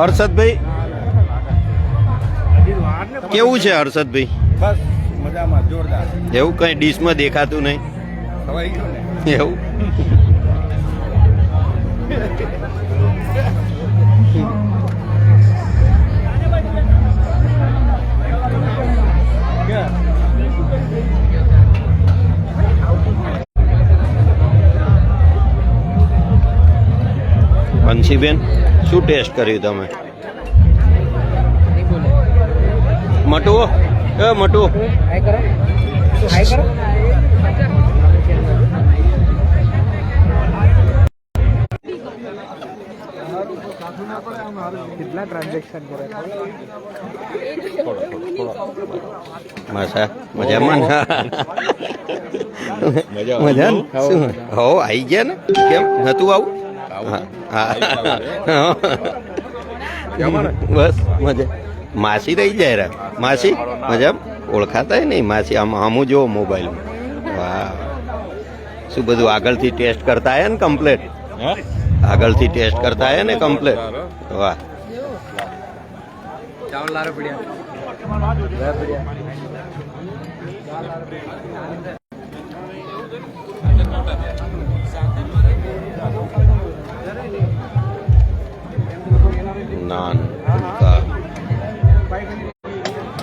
હર્ષદભાઈ કેવું છે હર્ષદભાઈ? બસ મજામાં, જોરદાર. એવું કઈ ડીશમાં દેખાતું નહીં ખવાઈ ગયું ને. એવું? બંસીબેન શું ટેસ્ટ કર્યું તમે? મટુ એ મટુ કેટલા ટ્રાન્ઝેક્શન કરે? માસા મજામાં મજા શું હો આવી ગયા ને? કેમ નતું આવું? બસ મજા. માસી રહી જાય રા. માસી મજા ઓળખાતા નહીં માસી. આમ આમું જોવો મોબાઈલમાં. વાહ, શું બધું આગળથી ટેસ્ટ કરતા આયા ને કમ્પ્લેટ? આગળથી ટેસ્ટ કરતા આયા ને કમ્પ્લેટ? વાહ. નાન ફુલકા.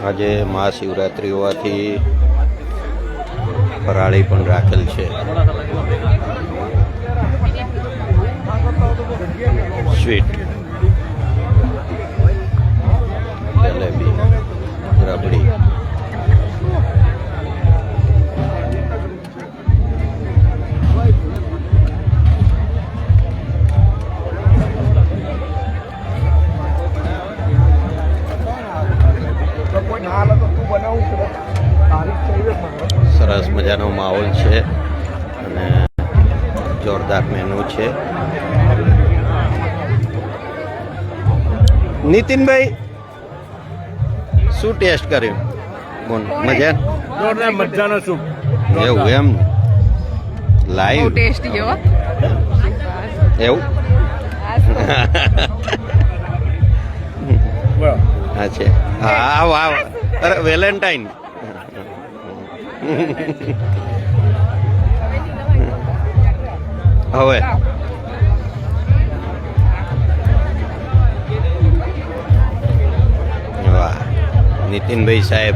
આજે મહાશિવરાત્રિ હોવાથી ફરાળી પણ રાખેલ છે. સ્વીટ, જલેબી, રબડી. સરસ મજાનો માહોલ છે અને જોરદાર મેનુ છે. નીતિનભાઈ શું ટેસ્ટ કર્યું? બોલ. મજા? જોરદાર મજાનો સૂપ. એવું એમ? લાઈવ ટેસ્ટ જેવો એવું? હા છે. હા વાહ. અરે વેલેન્ટાઇન. હવે વાહ નીતિનભાઈ સાહેબ.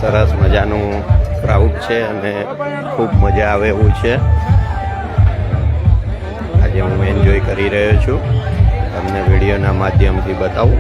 સરસ મજાનું ક્રાઉડ છે અને ખૂબ મજા આવે એવું છે. આજે હું એન્જોય કરી રહ્યો છું, તમને વિડીયોના માધ્યમથી બતાવું.